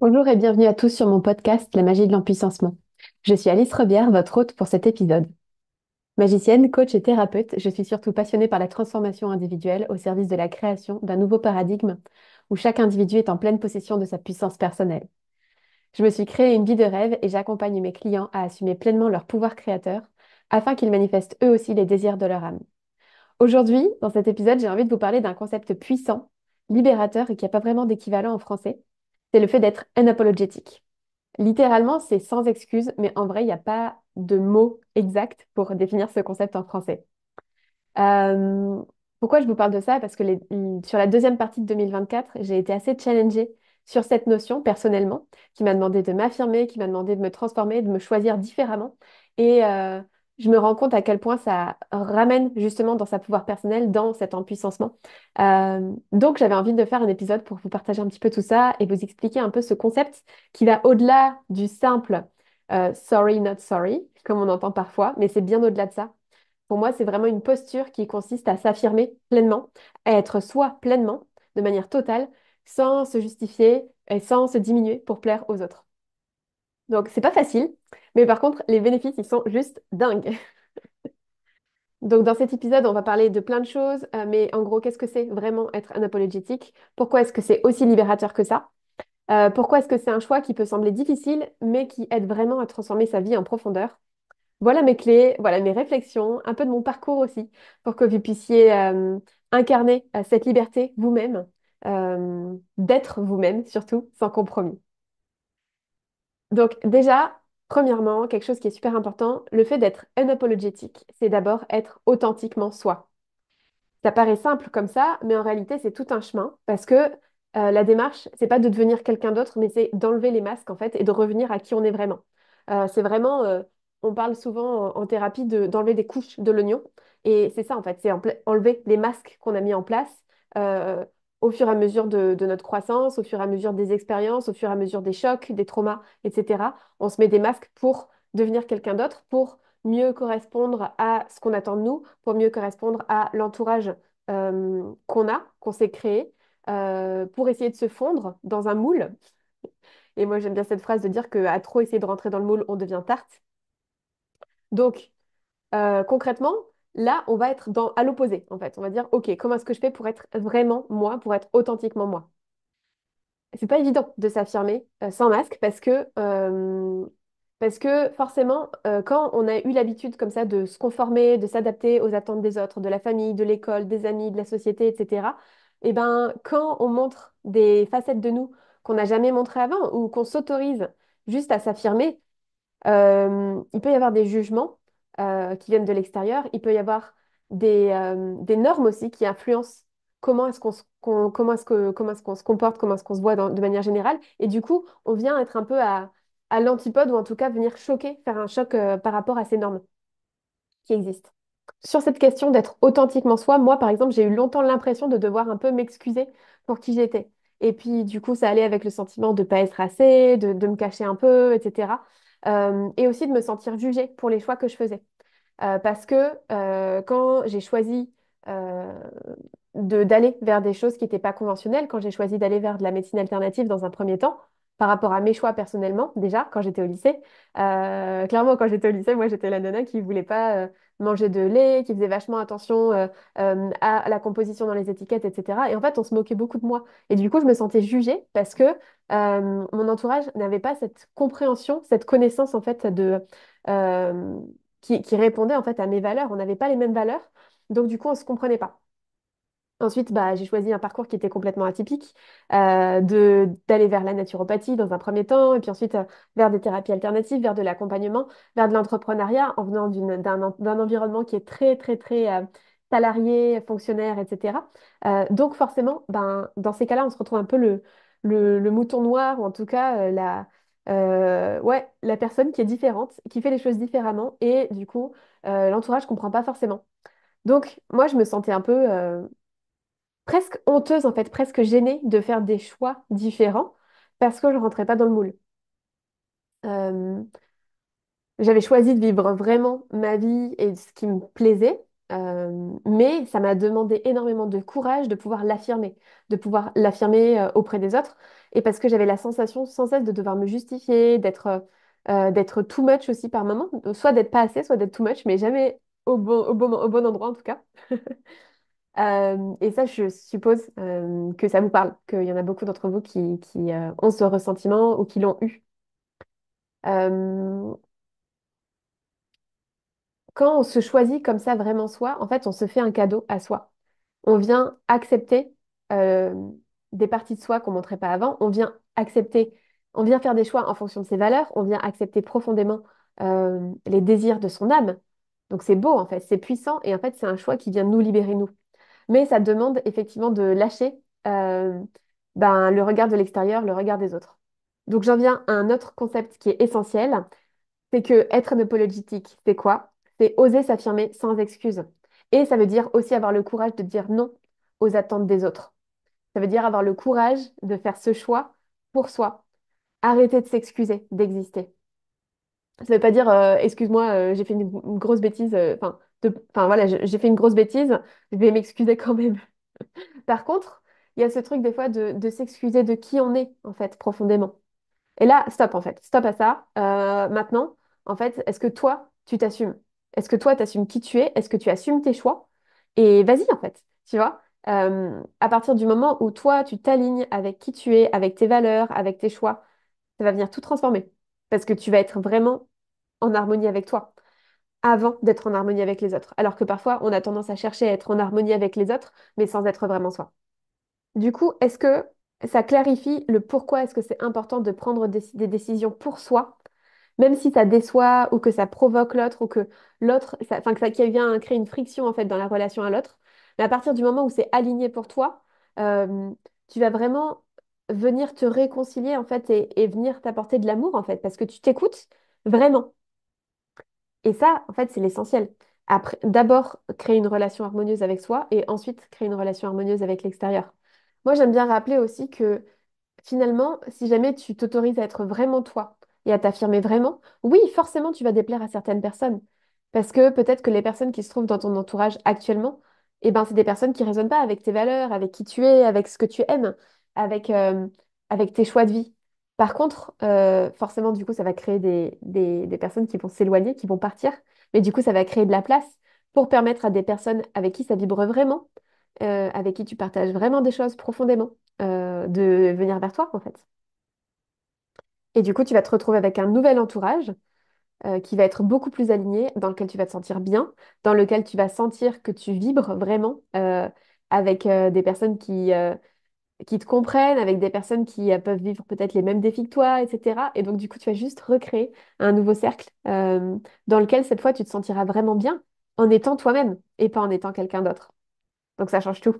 Bonjour et bienvenue à tous sur mon podcast La magie de l'empuissancement. Je suis Alice Rebière, votre hôte pour cet épisode. Magicienne, coach et thérapeute, je suis surtout passionnée par la transformation individuelle au service de la création d'un nouveau paradigme où chaque individu est en pleine possession de sa puissance personnelle. Je me suis créé une vie de rêve et j'accompagne mes clients à assumer pleinement leur pouvoir créateur afin qu'ils manifestent eux aussi les désirs de leur âme. Aujourd'hui, dans cet épisode, j'ai envie de vous parler d'un concept puissant, libérateur et qui n'a pas vraiment d'équivalent en français. C'est le fait d'être unapologétique. Littéralement, c'est sans excuse, mais en vrai, il n'y a pas de mot exact pour définir ce concept en français. Euh, Pourquoi je vous parle de ça? Parce que sur la deuxième partie de 2024, j'ai été assez challengée sur cette notion personnellement, qui m'a demandé de m'affirmer, qui m'a demandé de me transformer, de me choisir différemment. Et je me rends compte à quel point ça ramène justement dans sa pouvoir personnel, dans cet empuissancement. Donc j'avais envie de faire un épisode pour vous partager un petit peu tout ça et vous expliquer un peu ce concept qui va au-delà du simple sorry, not sorry, comme on entend parfois, mais c'est bien au-delà de ça. Pour moi, c'est vraiment une posture qui consiste à s'affirmer pleinement, à être soi pleinement, de manière totale, sans se justifier et sans se diminuer pour plaire aux autres. Donc, c'est pas facile, mais par contre, les bénéfices, ils sont juste dingues. Donc, dans cet épisode, on va parler de plein de choses, mais en gros, qu'est-ce que c'est vraiment être unapologétique? Pourquoi est-ce que c'est aussi libérateur que ça? Pourquoi est-ce que c'est un choix qui peut sembler difficile, mais qui aide vraiment à transformer sa vie en profondeur? Voilà mes clés, voilà mes réflexions, un peu de mon parcours aussi, pour que vous puissiez incarner cette liberté vous-même, d'être vous-même surtout, sans compromis. Donc déjà, premièrement, quelque chose qui est super important, le fait d'être unapologétique, c'est d'abord être authentiquement soi. Ça paraît simple comme ça, mais en réalité, c'est tout un chemin parce que la démarche, c'est pas de devenir quelqu'un d'autre, mais c'est d'enlever les masques en fait et de revenir à qui on est vraiment. C'est vraiment, on parle souvent en thérapie d'enlever des couches de l'oignon et c'est ça en fait, c'est enlever les masques qu'on a mis en place euh, au fur et à mesure de notre croissance, au fur et à mesure des expériences, au fur et à mesure des chocs, des traumas, etc. On se met des masques pour devenir quelqu'un d'autre, pour mieux correspondre à ce qu'on attend de nous, pour mieux correspondre à l'entourage qu'on s'est créé, pour essayer de se fondre dans un moule. Et moi, j'aime bien cette phrase de dire qu'à trop essayer de rentrer dans le moule, on devient tarte. Donc, concrètement, là, on va être à l'opposé, en fait. On va dire, OK, comment est-ce que je fais pour être vraiment moi, pour être authentiquement moi? C'est pas évident de s'affirmer sans masque parce que forcément, quand on a eu l'habitude comme ça de se conformer, de s'adapter aux attentes des autres, de la famille, de l'école, des amis, de la société, etc., et ben, quand on montre des facettes de nous qu'on n'a jamais montrées avant ou qu'on s'autorise juste à s'affirmer, il peut y avoir des jugements qui viennent de l'extérieur. Il peut y avoir des normes aussi qui influencent comment est-ce comment est-ce qu'on se comporte, comment est-ce qu'on se voit de manière générale. Et du coup, on vient être un peu à l'antipode ou en tout cas venir choquer, faire un choc par rapport à ces normes qui existent. Sur cette question d'être authentiquement soi, moi, par exemple, j'ai eu longtemps l'impression de devoir un peu m'excuser pour qui j'étais. Et puis, du coup, ça allait avec le sentiment de ne pas être assez, de me cacher un peu, etc. Et aussi de me sentir jugée pour les choix que je faisais. Parce que quand j'ai choisi euh, d'aller vers des choses qui n'étaient pas conventionnelles, quand j'ai choisi d'aller vers de la médecine alternative dans un premier temps, par rapport à mes choix personnellement, déjà, quand j'étais au lycée, clairement, quand j'étais au lycée, moi, j'étais la nana qui voulait pas manger de lait, qui faisait vachement attention à la composition dans les étiquettes, etc. Et en fait, on se moquait beaucoup de moi. Et du coup, je me sentais jugée parce que mon entourage n'avait pas cette compréhension, cette connaissance, en fait, euh, qui répondait en fait à mes valeurs. On n'avait pas les mêmes valeurs, donc du coup, on ne se comprenait pas. Ensuite, bah, j'ai choisi un parcours qui était complètement atypique, d'aller vers la naturopathie dans un premier temps, et puis ensuite vers des thérapies alternatives, vers de l'accompagnement, vers de l'entrepreneuriat, en venant d'un environnement qui est très, très, très salarié, fonctionnaire, etc. Donc forcément, ben, dans ces cas-là, on se retrouve un peu le mouton noir, ou en tout cas ouais, la personne qui est différente, qui fait les choses différemment, et du coup, l'entourage ne comprend pas forcément. Donc, moi, je me sentais un peu presque honteuse, en fait, presque gênée de faire des choix différents parce que je rentrais pas dans le moule. Euh, J'avais choisi de vivre vraiment ma vie et ce qui me plaisait, mais ça m'a demandé énormément de courage de pouvoir l'affirmer auprès des autres. et parce que j'avais la sensation sans cesse de devoir me justifier, d'être too much aussi par moment, soit d'être pas assez, soit d'être too much, mais jamais au bon endroit en tout cas. Et ça, je suppose que ça vous parle, qu'il y en a beaucoup d'entre vous qui ont ce ressentiment ou qui l'ont eu. Euh, Quand on se choisit comme ça vraiment soi, en fait, on se fait un cadeau à soi. On vient accepter euh, des parties de soi qu'on montrait pas avant. On vient accepter, on vient faire des choix en fonction de ses valeurs. On vient accepter profondément les désirs de son âme. Donc c'est beau en fait, c'est puissant et en fait c'est un choix qui vient nous libérer nous. Mais ça demande effectivement de lâcher euh, le regard de l'extérieur, le regard des autres. Donc j'en viens à un autre concept qui est essentiel, c'est que être unapologetique, c'est quoi? C'est oser s'affirmer sans excuse. Et ça veut dire aussi avoir le courage de dire non aux attentes des autres. Ça veut dire avoir le courage de faire ce choix pour soi. Arrêter de s'excuser d'exister. Ça veut pas dire excuse-moi, j'ai fait une grosse bêtise, enfin voilà, j'ai fait une grosse bêtise, je vais m'excuser quand même. Par contre, il y a ce truc des fois de s'excuser de qui on est en fait profondément. Et là, stop en fait, stop à ça. Maintenant, en fait, est-ce que toi, tu t'assumes? Est-ce que toi, tu assumes qui tu es? Est-ce que tu assumes tes choix? Et vas-y en fait, tu vois. À partir du moment où toi, tu t'alignes avec qui tu es, avec tes valeurs, avec tes choix, ça va venir tout transformer. Parce que tu vas être vraiment en harmonie avec toi avant d'être en harmonie avec les autres. Alors que parfois, on a tendance à chercher à être en harmonie avec les autres, mais sans être vraiment soi. Du coup, est-ce que ça clarifie le pourquoi est-ce que c'est important de prendre des décisions pour soi, même si ça déçoit ou que ça provoque l'autre ou que enfin que ça qui vient créer une friction en fait dans la relation à l'autre. Mais à partir du moment où c'est aligné pour toi, euh, tu vas vraiment venir te réconcilier en fait et venir t'apporter de l'amour en fait parce que tu t'écoutes vraiment. Et ça, en fait, c'est l'essentiel. Après, d'abord, créer une relation harmonieuse avec soi et ensuite créer une relation harmonieuse avec l'extérieur. Moi, j'aime bien rappeler aussi que finalement, si jamais tu t'autorises à être vraiment toi et à t'affirmer vraiment, oui, forcément, tu vas déplaire à certaines personnes. Parce que peut-être que les personnes qui se trouvent dans ton entourage actuellement, eh ben, c'est des personnes qui ne résonnent pas avec tes valeurs, avec qui tu es, avec ce que tu aimes, avec, euh, avec tes choix de vie. Par contre, forcément, du coup, ça va créer des personnes qui vont s'éloigner, qui vont partir. Mais du coup, ça va créer de la place pour permettre à des personnes avec qui ça vibre vraiment, avec qui tu partages vraiment des choses profondément de venir vers toi, en fait. Et du coup, tu vas te retrouver avec un nouvel entourage qui va être beaucoup plus aligné, dans lequel tu vas te sentir bien, dans lequel tu vas sentir que tu vibres vraiment avec des personnes qui te comprennent, avec des personnes qui peuvent vivre peut-être les mêmes défis que toi, etc. Et donc, du coup, tu vas juste recréer un nouveau cercle dans lequel, cette fois, tu te sentiras vraiment bien en étant toi-même et pas en étant quelqu'un d'autre. Donc, ça change tout.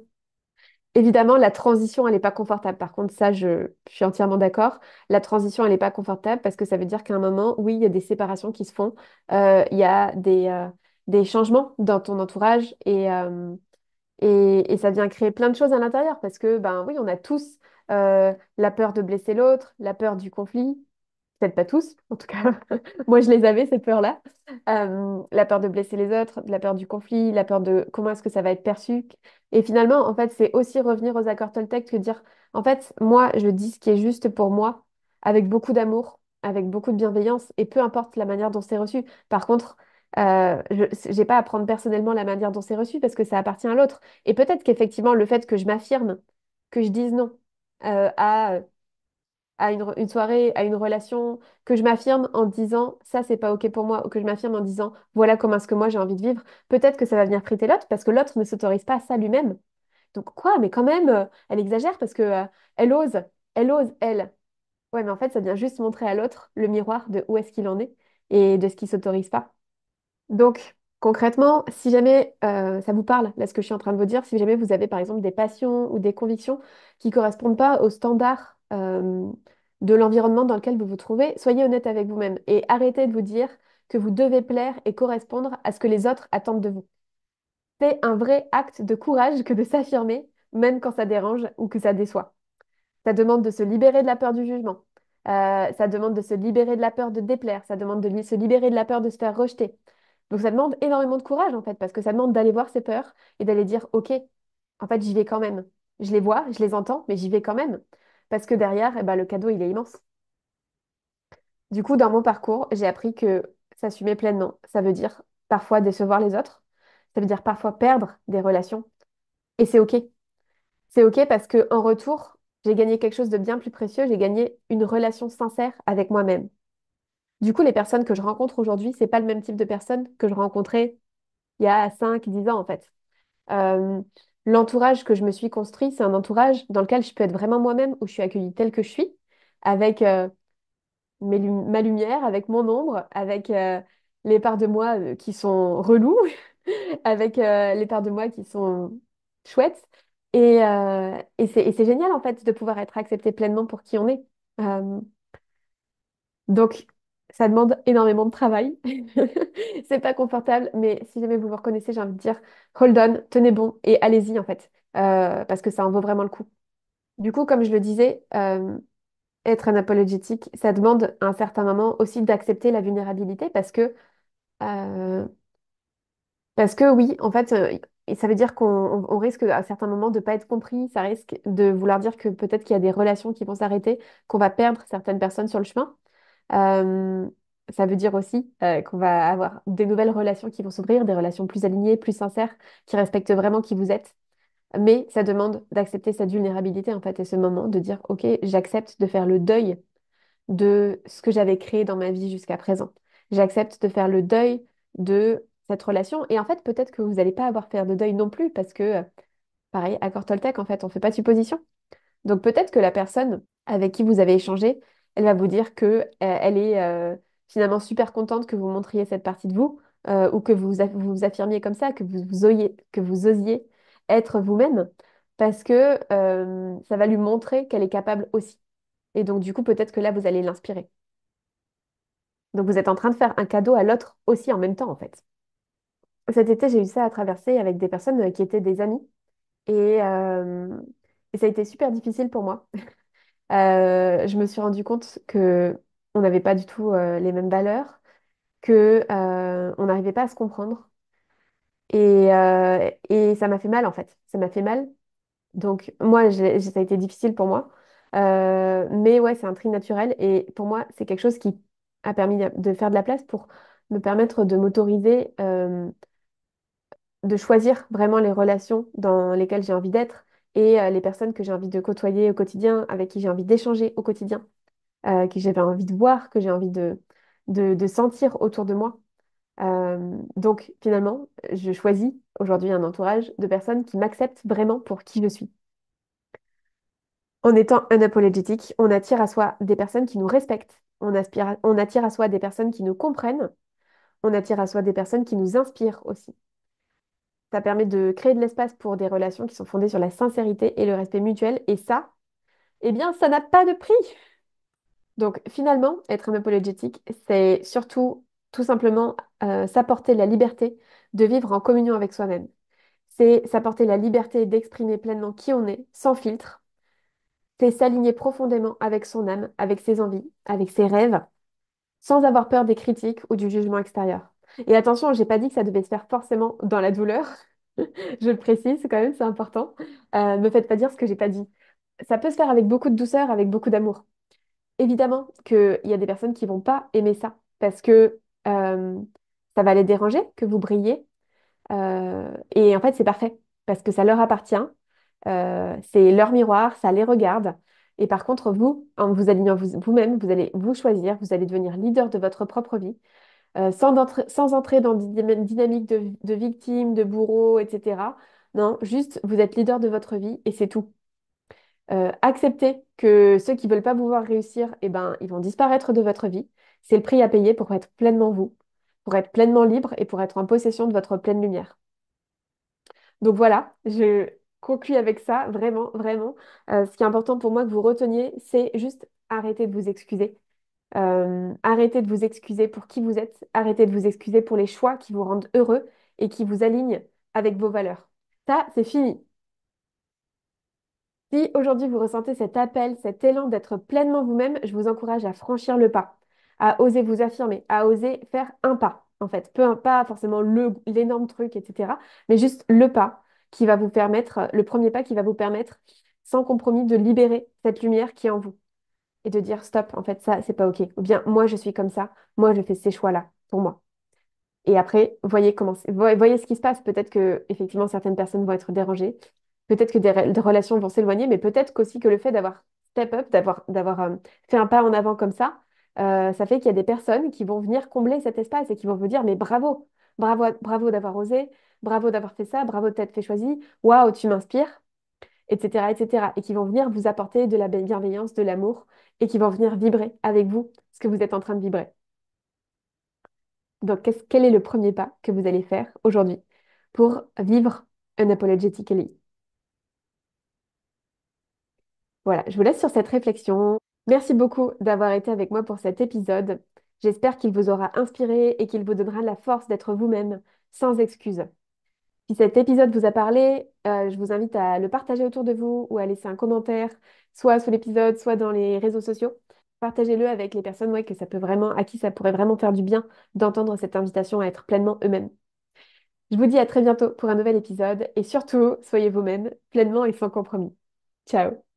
Évidemment, la transition, elle n'est pas confortable. Par contre, ça, je suis entièrement d'accord. La transition, elle n'est pas confortable parce que ça veut dire qu'à un moment, oui, il y a des séparations qui se font. Il y a des changements dans ton entourage et ça vient créer plein de choses à l'intérieur parce que, ben oui, on a tous la peur de blesser l'autre, la peur du conflit. Peut-être pas tous, en tout cas, moi je les avais, ces peurs-là. La peur de blesser les autres, la peur du conflit, la peur de comment est-ce que ça va être perçu. Et finalement, en fait, c'est aussi revenir aux accords Toltec que dire, en fait, moi, je dis ce qui est juste pour moi, avec beaucoup d'amour, avec beaucoup de bienveillance, et peu importe la manière dont c'est reçu. Par contre, je n'ai pas à prendre personnellement la manière dont c'est reçu parce que ça appartient à l'autre. Et peut-être qu'effectivement, le fait que je m'affirme, que je dise non à une soirée, à une relation, que je m'affirme en disant ça, c'est pas OK pour moi, ou que je m'affirme en disant voilà comment est-ce que moi j'ai envie de vivre, peut-être que ça va venir friter l'autre parce que l'autre ne s'autorise pas à ça lui-même. Donc quoi, mais quand même, elle exagère parce que elle ose, elle ose, elle. Ouais, mais en fait, ça vient juste montrer à l'autre le miroir de où est-ce qu'il en est et de ce qu'il s'autorise pas. Donc, concrètement, si jamais ça vous parle, là, ce que je suis en train de vous dire, si jamais vous avez par exemple des passions ou des convictions qui ne correspondent pas aux standards de l'environnement dans lequel vous vous trouvez, soyez honnête avec vous-même et arrêtez de vous dire que vous devez plaire et correspondre à ce que les autres attendent de vous. C'est un vrai acte de courage que de s'affirmer, même quand ça dérange ou que ça déçoit. Ça demande de se libérer de la peur du jugement. Ça demande de se libérer de la peur de déplaire. Ça demande de se libérer de la peur de se faire rejeter. Donc ça demande énormément de courage en fait, parce que ça demande d'aller voir ses peurs et d'aller dire, OK, en fait, j'y vais quand même. Je les vois, je les entends, mais j'y vais quand même. parce que derrière, eh ben, le cadeau, il est immense. Du coup, dans mon parcours, j'ai appris que s'assumer pleinement, ça veut dire parfois décevoir les autres, ça veut dire parfois perdre des relations, et c'est OK. C'est OK parce que en retour, j'ai gagné quelque chose de bien plus précieux, j'ai gagné une relation sincère avec moi-même. Du coup, les personnes que je rencontre aujourd'hui, c'est pas le même type de personnes que je rencontrais il y a 5, 10 ans en fait. Euh, L'entourage que je me suis construit, c'est un entourage dans lequel je peux être vraiment moi-même, où je suis accueillie telle que je suis, avec ma lumière, avec mon ombre, avec les parts de moi qui sont relous, avec les parts de moi qui sont chouettes. Et c'est génial en fait de pouvoir être accepté pleinement pour qui on est. Euh, donc, ça demande énormément de travail. C'est pas confortable, mais si jamais vous vous reconnaissez, j'ai envie de dire, hold on, tenez bon et allez-y en fait, parce que ça en vaut vraiment le coup. Du coup, comme je le disais, être unapologétique, ça demande à un certain moment aussi d'accepter la vulnérabilité euh, parce que oui, en fait, et ça veut dire qu'on risque à certains moments de pas être compris, ça risque de vouloir dire que peut-être qu'il y a des relations qui vont s'arrêter, qu'on va perdre certaines personnes sur le chemin. Euh, Ça veut dire aussi qu'on va avoir des nouvelles relations qui vont s'ouvrir, des relations plus alignées, plus sincères, qui respectent vraiment qui vous êtes. Mais ça demande d'accepter cette vulnérabilité, en fait, et ce moment de dire, OK, j'accepte de faire le deuil de ce que j'avais créé dans ma vie jusqu'à présent. J'accepte de faire le deuil de cette relation. Et en fait, peut-être que vous n'allez pas avoir à faire de deuil non plus, parce que, pareil, accord Toltec, en fait, on ne fait pas de supposition. Donc peut-être que la personne avec qui vous avez échangé, elle va vous dire que elle est finalement super contente que vous montriez cette partie de vous, ou que vous vous affirmiez comme ça, que vous osiez être vous-même, parce que ça va lui montrer qu'elle est capable aussi. Et donc du coup, peut-être que là, vous allez l'inspirer. Donc vous êtes en train de faire un cadeau à l'autre aussi en même temps, en fait. Cet été, j'ai eu ça à traverser avec des personnes qui étaient des amis, et, euh, et ça a été super difficile pour moi. Je me suis rendu compte que on n'avait pas du tout les mêmes valeurs, que on n'arrivait pas à se comprendre, et ça m'a fait mal en fait. Ça m'a fait mal. Donc moi, ça a été difficile pour moi. Mais ouais, c'est un tri naturel, et pour moi, c'est quelque chose qui a permis de faire de la place pour me permettre de m'autoriser, de choisir vraiment les relations dans lesquelles j'ai envie d'être, et les personnes que j'ai envie de côtoyer au quotidien, avec qui j'ai envie d'échanger au quotidien, que j'avais envie de voir, que j'ai envie de sentir autour de moi. Donc finalement, je choisis aujourd'hui un entourage de personnes qui m'acceptent vraiment pour qui je suis. En étant unapologétique, on attire à soi des personnes qui nous respectent, on attire à soi des personnes qui nous comprennent, on attire à soi des personnes qui nous inspirent aussi. Ça permet de créer de l'espace pour des relations qui sont fondées sur la sincérité et le respect mutuel, et ça, eh bien, ça n'a pas de prix. Donc finalement, être unapologétique, c'est surtout tout simplement s'apporter la liberté de vivre en communion avec soi-même. C'est s'apporter la liberté d'exprimer pleinement qui on est, sans filtre. C'est s'aligner profondément avec son âme, avec ses envies, avec ses rêves, sans avoir peur des critiques ou du jugement extérieur. Et attention, j'ai pas dit que ça devait se faire forcément dans la douleur. Je le précise quand même, c'est important. Me faites pas dire ce que j'ai pas dit. Ça peut se faire avec beaucoup de douceur, avec beaucoup d'amour. Évidemment qu'il y a des personnes qui vont pas aimer ça parce que ça va les déranger que vous brillez. Et en fait, c'est parfait parce que ça leur appartient. C'est leur miroir, ça les regarde. Et par contre, vous, en vous alignant vous-même, vous allez vous choisir, vous allez devenir leader de votre propre vie, sans entrer dans des dynamiques de victime, de bourreau, etc. Non, juste, vous êtes leader de votre vie et c'est tout. Acceptez que ceux qui veulent pas vous voir réussir, eh ben, ils vont disparaître de votre vie. C'est le prix à payer pour être pleinement vous, pour être pleinement libre et pour être en possession de votre pleine lumière. Donc voilà, je conclus avec ça, vraiment, vraiment. Ce qui est important pour moi que vous reteniez, c'est juste arrêter de vous excuser. Arrêtez de vous excuser pour qui vous êtes. Arrêtez de vous excuser pour les choix qui vous rendent heureux et qui vous alignent avec vos valeurs. Ça, c'est fini. Si aujourd'hui vous ressentez cet appel, cet élan d'être pleinement vous-même, je vous encourage à franchir le pas, à oser vous affirmer, à oser faire un pas, en fait. Pas forcément l'énorme truc, etc., mais juste le pas qui va vous permettre, le premier pas qui va vous permettre sans compromis, de libérer cette lumière qui est en vous et de dire stop, en fait, ça, c'est pas OK. Ou bien, moi, je suis comme ça, moi, je fais ces choix-là pour moi. Et après, voyez voyez ce qui se passe. Peut-être que, effectivement, certaines personnes vont être dérangées. Peut-être que des relations vont s'éloigner, mais peut-être qu'aussi que le fait d'avoir step up, d'avoir fait un pas en avant comme ça fait qu'il y a des personnes qui vont venir combler cet espace et qui vont vous dire, mais bravo, bravo, bravo d'avoir osé, bravo d'avoir fait ça, bravo de t'être fait choisi, waouh, tu m'inspires, etc., etc. Et qui vont venir vous apporter de la bienveillance, de l'amour, et qui vont venir vibrer avec vous ce que vous êtes en train de vibrer. Donc, quel est le premier pas que vous allez faire aujourd'hui pour vivre unapologetically? Voilà, je vous laisse sur cette réflexion. Merci beaucoup d'avoir été avec moi pour cet épisode. J'espère qu'il vous aura inspiré et qu'il vous donnera la force d'être vous-même, sans excuse. Si cet épisode vous a parlé, je vous invite à le partager autour de vous ou à laisser un commentaire, soit sous l'épisode, soit dans les réseaux sociaux. Partagez-le avec les personnes ouais, que ça peut vraiment, à qui ça pourrait vraiment faire du bien d'entendre cette invitation à être pleinement eux-mêmes. Je vous dis à très bientôt pour un nouvel épisode et surtout, soyez vous-même, pleinement et sans compromis. Ciao!